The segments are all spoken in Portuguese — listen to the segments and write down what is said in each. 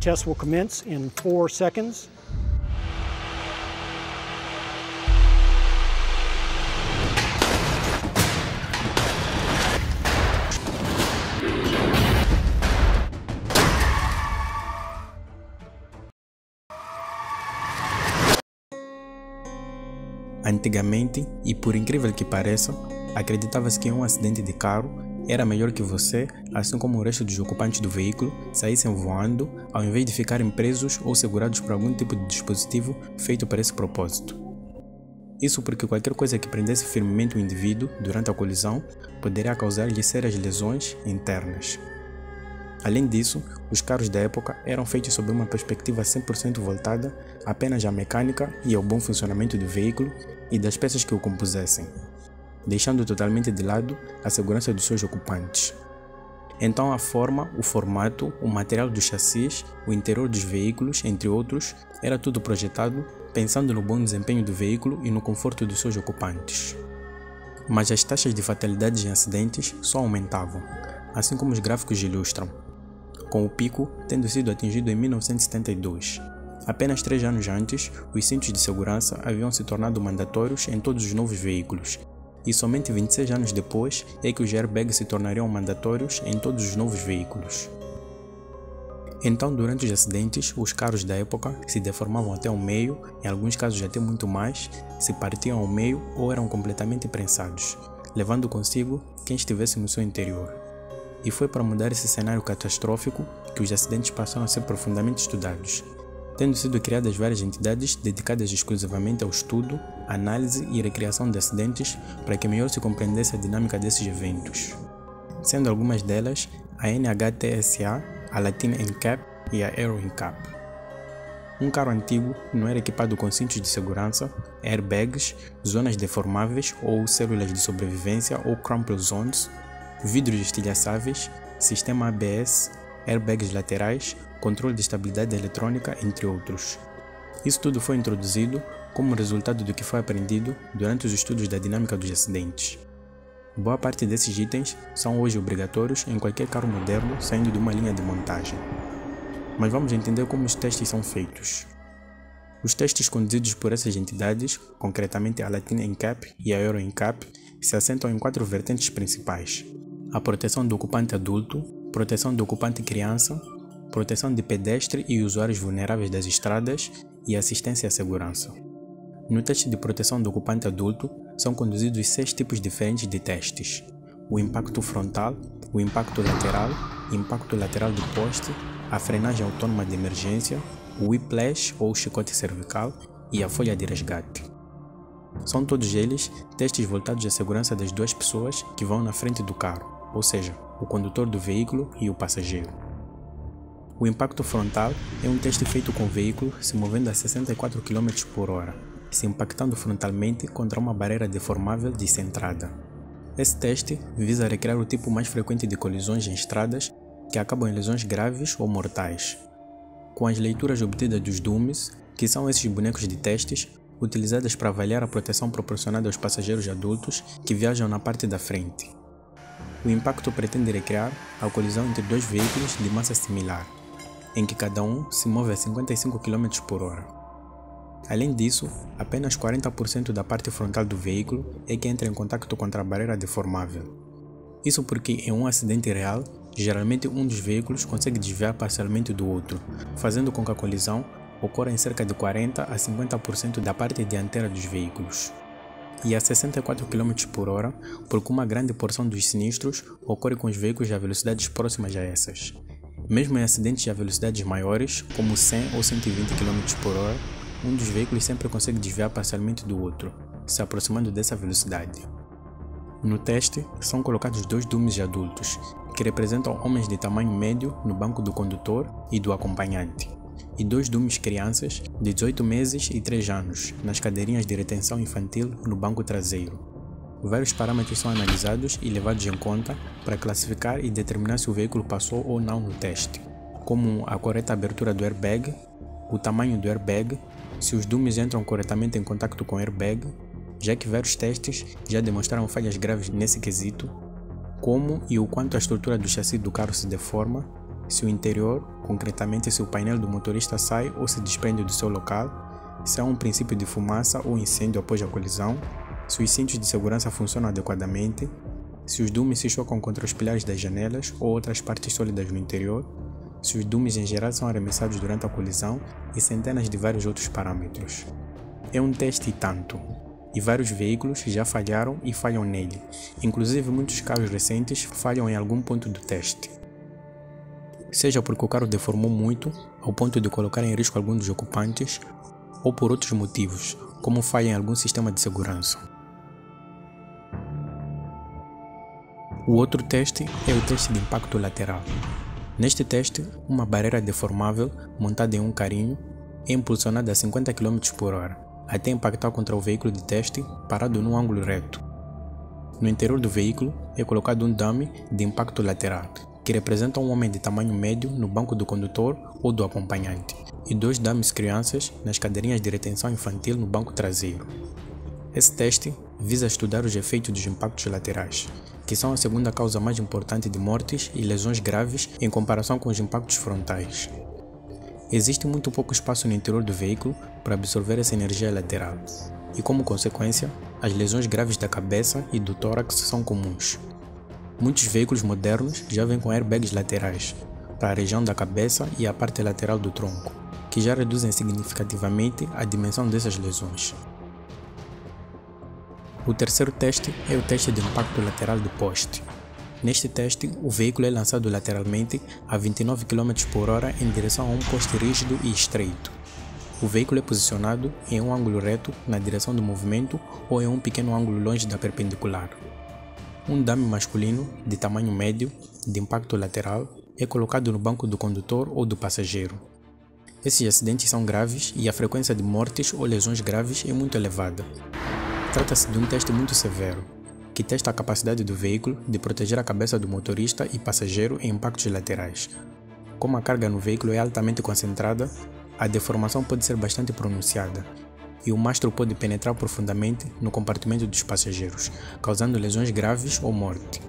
Test will commence in 4 seconds. Antigamente, e por incrível que pareça, acreditava-se que um acidente de carro era melhor que você, assim como o resto dos ocupantes do veículo, saíssem voando ao invés de ficarem presos ou segurados por algum tipo de dispositivo feito para esse propósito. Isso porque qualquer coisa que prendesse firmemente o indivíduo durante a colisão poderia causar-lhe sérias lesões internas. Além disso, os carros da época eram feitos sob uma perspectiva 100% voltada apenas à mecânica e ao bom funcionamento do veículo e das peças que o compusessem, deixando totalmente de lado a segurança dos seus ocupantes. Então a forma, o formato, o material dos chassis, o interior dos veículos, entre outros, era tudo projetado pensando no bom desempenho do veículo e no conforto dos seus ocupantes. Mas as taxas de fatalidades em acidentes só aumentavam, assim como os gráficos ilustram, com o pico tendo sido atingido em 1972. Apenas 3 anos antes, os cintos de segurança haviam se tornado mandatórios em todos os novos veículos, e somente 26 anos depois é que os airbags se tornariam mandatórios em todos os novos veículos. Então, durante os acidentes, os carros da época se deformavam até ao meio, em alguns casos até muito mais, se partiam ao meio ou eram completamente prensados, levando consigo quem estivesse no seu interior. E foi para mudar esse cenário catastrófico que os acidentes passaram a ser profundamente estudados, tendo sido criadas várias entidades dedicadas exclusivamente ao estudo, análise e recriação de acidentes para que melhor se compreendesse a dinâmica desses eventos, sendo algumas delas a NHTSA, a Latin NCAP e a Aero NCAP. Um carro antigo não era equipado com cintos de segurança, airbags, zonas deformáveis ou células de sobrevivência ou crumple zones, vidros estilhaçáveis, sistema ABS, airbags laterais, controle de estabilidade eletrônica, entre outros. Isso tudo foi introduzido como resultado do que foi aprendido durante os estudos da dinâmica dos acidentes. Boa parte desses itens são hoje obrigatórios em qualquer carro moderno saindo de uma linha de montagem. Mas vamos entender como os testes são feitos. Os testes conduzidos por essas entidades, concretamente a Latin NCAP e a Aero NCAP, se assentam em 4 vertentes principais: a proteção do ocupante adulto, proteção do ocupante criança, proteção de pedestre e usuários vulneráveis das estradas e assistência à segurança. No teste de proteção do ocupante adulto, são conduzidos 6 tipos diferentes de testes: o impacto frontal, o impacto lateral do poste, a frenagem autônoma de emergência, o whiplash ou chicote cervical e a folha de resgate. São todos eles testes voltados à segurança das 2 pessoas que vão na frente do carro, ou seja, o condutor do veículo e o passageiro. O impacto frontal é um teste feito com o veículo se movendo a 64 km/h, se impactando frontalmente contra uma barreira deformável descentrada. Esse teste visa recriar o tipo mais frequente de colisões em estradas que acabam em lesões graves ou mortais. Com as leituras obtidas dos dummies, que são esses bonecos de testes, utilizadas para avaliar a proteção proporcionada aos passageiros adultos que viajam na parte da frente. O impacto pretende recriar a colisão entre 2 veículos de massa similar, em que cada um se move a 55 km/h. Além disso, apenas 40% da parte frontal do veículo é que entra em contato contra a barreira deformável. Isso porque em um acidente real, geralmente um dos veículos consegue desviar parcialmente do outro, fazendo com que a colisão ocorra em cerca de 40 a 50% da parte dianteira dos veículos. E a 64 km/h, porque uma grande porção dos sinistros ocorre com os veículos a velocidades próximas a essas. Mesmo em acidentes a velocidades maiores, como 100 ou 120 km/h, um dos veículos sempre consegue desviar parcialmente do outro, se aproximando dessa velocidade. No teste, são colocados 2 dummies adultos, que representam homens de tamanho médio no banco do condutor e do acompanhante, e 2 dummies crianças de 18 meses e 3 anos nas cadeirinhas de retenção infantil no banco traseiro. Vários parâmetros são analisados e levados em conta para classificar e determinar se o veículo passou ou não no teste, como a correta abertura do airbag, o tamanho do airbag, se os dummies entram corretamente em contato com o airbag, já que vários testes já demonstraram falhas graves nesse quesito, como e o quanto a estrutura do chassi do carro se deforma, se o interior, concretamente se o painel do motorista sai ou se desprende do seu local, se há um princípio de fumaça ou incêndio após a colisão, se os cintos de segurança funcionam adequadamente, se os dumes se chocam contra os pilares das janelas ou outras partes sólidas no interior, se os dumes em geral são arremessados durante a colisão e centenas de vários outros parâmetros. É um teste e tanto, e vários veículos já falharam e falham nele, inclusive muitos carros recentes falham em algum ponto do teste. Seja porque o carro deformou muito, ao ponto de colocar em risco algum dos ocupantes, ou por outros motivos, como falha em algum sistema de segurança. O outro teste é o teste de impacto lateral. Neste teste, uma barreira deformável montada em um carrinho é impulsionada a 50 km por hora, até impactar contra o veículo de teste parado num ângulo reto. No interior do veículo é colocado um dummy de impacto lateral, que representa um homem de tamanho médio no banco do condutor ou do acompanhante, e 2 dummies crianças nas cadeirinhas de retenção infantil no banco traseiro. Esse teste visa estudar os efeitos dos impactos laterais, que são a segunda causa mais importante de mortes e lesões graves em comparação com os impactos frontais. Existe muito pouco espaço no interior do veículo para absorver essa energia lateral, e como consequência, as lesões graves da cabeça e do tórax são comuns. Muitos veículos modernos já vêm com airbags laterais, para a região da cabeça e a parte lateral do tronco, que já reduzem significativamente a dimensão dessas lesões. O terceiro teste é o teste de impacto lateral do poste. Neste teste, o veículo é lançado lateralmente a 29 km por hora em direção a um poste rígido e estreito. O veículo é posicionado em um ângulo reto na direção do movimento ou em um pequeno ângulo longe da perpendicular. Um dummy masculino, de tamanho médio, de impacto lateral, é colocado no banco do condutor ou do passageiro. Esses acidentes são graves e a frequência de mortes ou lesões graves é muito elevada. Trata-se de um teste muito severo, que testa a capacidade do veículo de proteger a cabeça do motorista e passageiro em impactos laterais. Como a carga no veículo é altamente concentrada, a deformação pode ser bastante pronunciada, e o mastro pode penetrar profundamente no compartimento dos passageiros, causando lesões graves ou morte.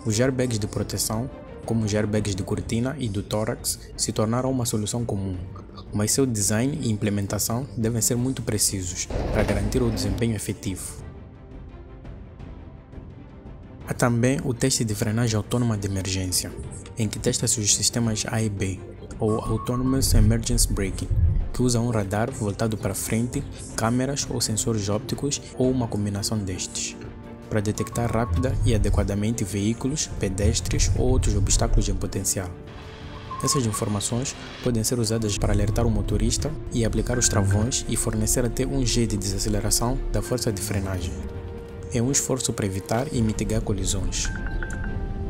Os airbags de proteção, como os airbags de cortina e do tórax, se tornaram uma solução comum, mas seu design e implementação devem ser muito precisos para garantir o desempenho efetivo. Há também o teste de frenagem autônoma de emergência, em que testa-se os sistemas A e B, ou Autonomous Emergency Braking, que usa um radar voltado para frente, câmeras ou sensores ópticos ou uma combinação destes, para detectar rápida e adequadamente veículos, pedestres ou outros obstáculos em potencial. Essas informações podem ser usadas para alertar o motorista e aplicar os travões e fornecer até um G de desaceleração da força de frenagem. É um esforço para evitar e mitigar colisões.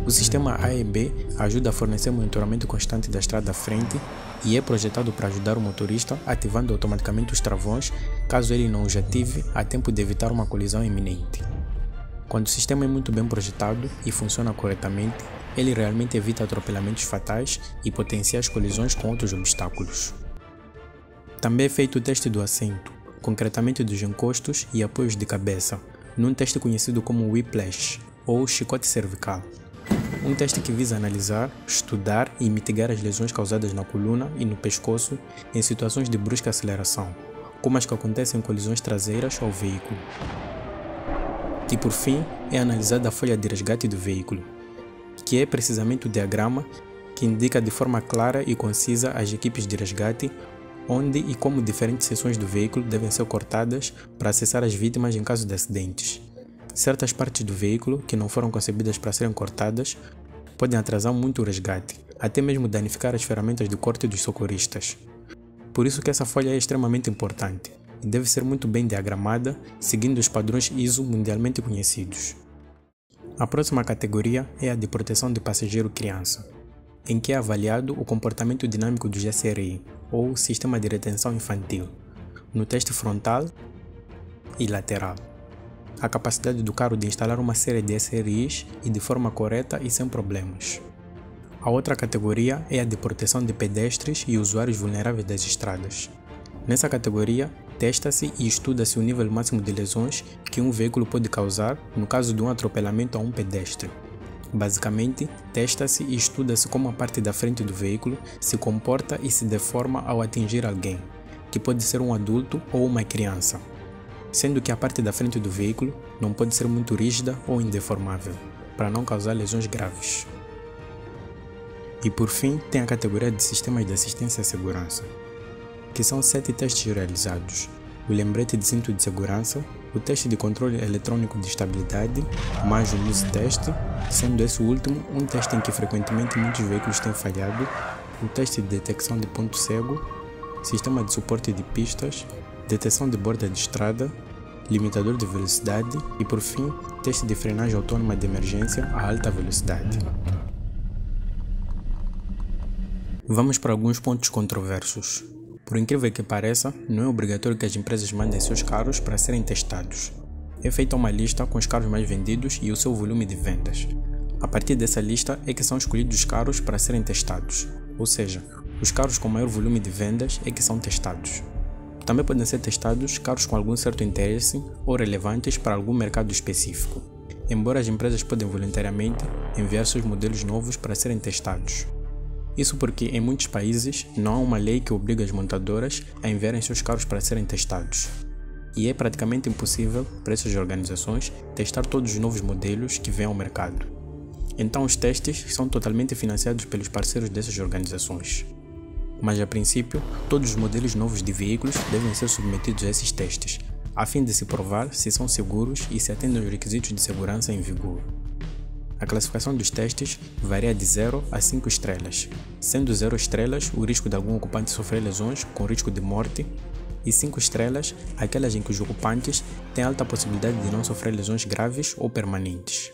O sistema A e B ajuda a fornecer monitoramento constante da estrada à frente e é projetado para ajudar o motorista ativando automaticamente os travões caso ele não os ative a tempo de evitar uma colisão iminente. Quando o sistema é muito bem projetado e funciona corretamente, ele realmente evita atropelamentos fatais e potenciais colisões com outros obstáculos. Também é feito o teste do assento, concretamente dos encostos e apoios de cabeça, num teste conhecido como Whiplash, ou chicote cervical. Um teste que visa analisar, estudar e mitigar as lesões causadas na coluna e no pescoço em situações de brusca aceleração, como as que acontecem em colisões traseiras ao veículo. E por fim, é analisada a folha de resgate do veículo, que é precisamente o diagrama que indica de forma clara e concisa as equipes de resgate onde e como diferentes seções do veículo devem ser cortadas para acessar as vítimas em caso de acidentes. Certas partes do veículo que não foram concebidas para serem cortadas podem atrasar muito o resgate, até mesmo danificar as ferramentas de corte dos socorristas. Por isso que essa folha é extremamente importante e deve ser muito bem diagramada, seguindo os padrões ISO mundialmente conhecidos. A próxima categoria é a de proteção de passageiro-criança, em que é avaliado o comportamento dinâmico do GSRI, ou Sistema de Retenção Infantil, no teste frontal e lateral. A capacidade do carro de instalar uma série de SRIs e de forma correta e sem problemas. A outra categoria é a de proteção de pedestres e usuários vulneráveis das estradas. Nessa categoria, testa-se e estuda-se o nível máximo de lesões que um veículo pode causar no caso de um atropelamento a um pedestre. Basicamente, testa-se e estuda-se como a parte da frente do veículo se comporta e se deforma ao atingir alguém, que pode ser um adulto ou uma criança, sendo que a parte da frente do veículo não pode ser muito rígida ou indeformável, para não causar lesões graves. E por fim, tem a categoria de sistemas de assistência à segurança, que são 7 testes realizados: o lembrete de cinto de segurança, o teste de controle eletrônico de estabilidade, mais o Nose Test, sendo esse o último um teste em que frequentemente muitos veículos têm falhado, o teste de detecção de ponto cego, sistema de suporte de pistas, detecção de borda de estrada, limitador de velocidade e, por fim, teste de frenagem autônoma de emergência a alta velocidade. Vamos para alguns pontos controversos. Por incrível que pareça, não é obrigatório que as empresas mandem seus carros para serem testados. É feita uma lista com os carros mais vendidos e o seu volume de vendas. A partir dessa lista é que são escolhidos os carros para serem testados, ou seja, os carros com maior volume de vendas é que são testados. Também podem ser testados carros com algum certo interesse ou relevantes para algum mercado específico, embora as empresas podem voluntariamente enviar seus modelos novos para serem testados. Isso porque em muitos países não há uma lei que obriga as montadoras a enviarem seus carros para serem testados. E é praticamente impossível para essas organizações testar todos os novos modelos que vêm ao mercado. Então os testes são totalmente financiados pelos parceiros dessas organizações. Mas a princípio, todos os modelos novos de veículos devem ser submetidos a esses testes, a fim de se provar se são seguros e se atendem aos requisitos de segurança em vigor. A classificação dos testes varia de 0 a 5 estrelas, sendo 0 estrelas o risco de algum ocupante sofrer lesões com risco de morte e 5 estrelas aquelas em que os ocupantes têm alta possibilidade de não sofrer lesões graves ou permanentes.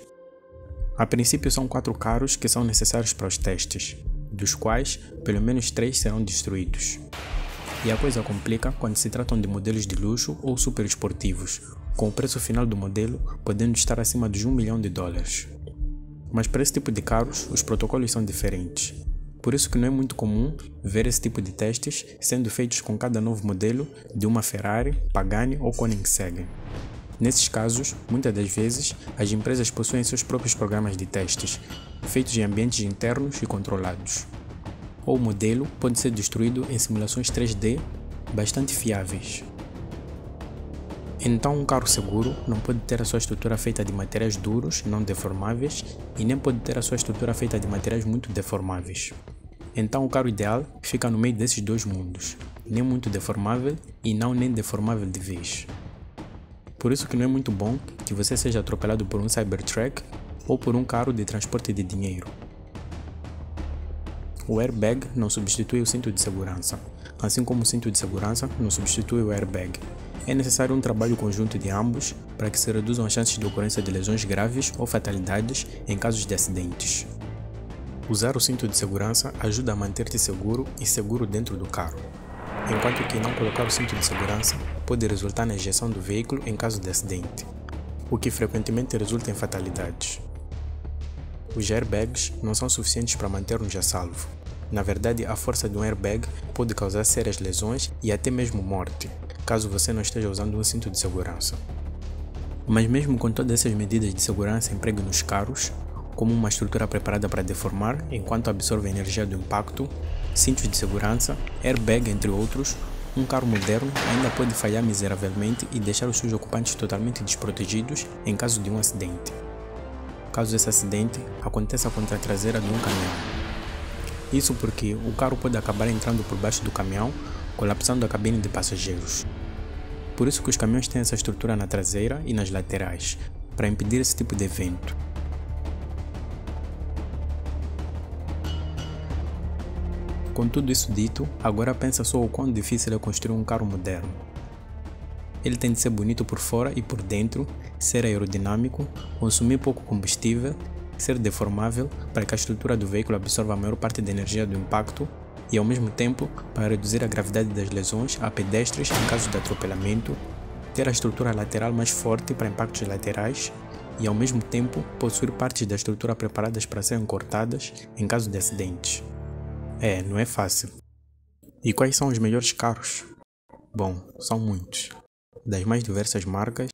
A princípio são 4 carros que são necessários para os testes, dos quais pelo menos 3 serão destruídos. E a coisa complica quando se tratam de modelos de luxo ou super esportivos, com o preço final do modelo podendo estar acima de $1 milhão. Mas para esse tipo de carros, os protocolos são diferentes. Por isso que não é muito comum ver esse tipo de testes sendo feitos com cada novo modelo de uma Ferrari, Pagani ou Koenigsegg. Nesses casos, muitas das vezes, as empresas possuem seus próprios programas de testes, feitos em ambientes internos e controlados. Ou o modelo pode ser destruído em simulações 3D bastante fiáveis. Então, um carro seguro não pode ter a sua estrutura feita de materiais duros, não deformáveis, e nem pode ter a sua estrutura feita de materiais muito deformáveis. Então, o carro ideal fica no meio desses dois mundos, nem muito deformável e não nem deformável de vez. Por isso que não é muito bom que você seja atropelado por um Cybertruck ou por um carro de transporte de dinheiro. O airbag não substitui o cinto de segurança, assim como o cinto de segurança não substitui o airbag. É necessário um trabalho conjunto de ambos para que se reduzam as chances de ocorrência de lesões graves ou fatalidades em casos de acidentes. Usar o cinto de segurança ajuda a manter-te seguro e seguro dentro do carro, enquanto que não colocar o cinto de segurança pode resultar na ejeção do veículo em caso de acidente, o que frequentemente resulta em fatalidades. Os airbags não são suficientes para manter-nos a salvo. Na verdade, a força de um airbag pode causar sérias lesões e até mesmo morte, caso você não esteja usando um cinto de segurança. Mas mesmo com todas essas medidas de segurança empregue nos carros, como uma estrutura preparada para deformar enquanto absorve a energia do impacto, cintos de segurança, airbag entre outros, um carro moderno ainda pode falhar miseravelmente e deixar os seus ocupantes totalmente desprotegidos em caso de um acidente. Caso esse acidente aconteça contra a traseira de um caminhão. Isso porque o carro pode acabar entrando por baixo do caminhão, colapsando a cabine de passageiros. Por isso que os caminhões têm essa estrutura na traseira e nas laterais, para impedir esse tipo de evento. Com tudo isso dito, agora pensa só o quão difícil é construir um carro moderno. Ele tem de ser bonito por fora e por dentro, ser aerodinâmico, consumir pouco combustível, ser deformável para que a estrutura do veículo absorva a maior parte da energia do impacto e, ao mesmo tempo, para reduzir a gravidade das lesões a pedestres em caso de atropelamento, ter a estrutura lateral mais forte para impactos laterais e, ao mesmo tempo, possuir partes da estrutura preparadas para serem cortadas em caso de acidentes. Não é fácil. E quais são os melhores carros? Bom, são muitos, das mais diversas marcas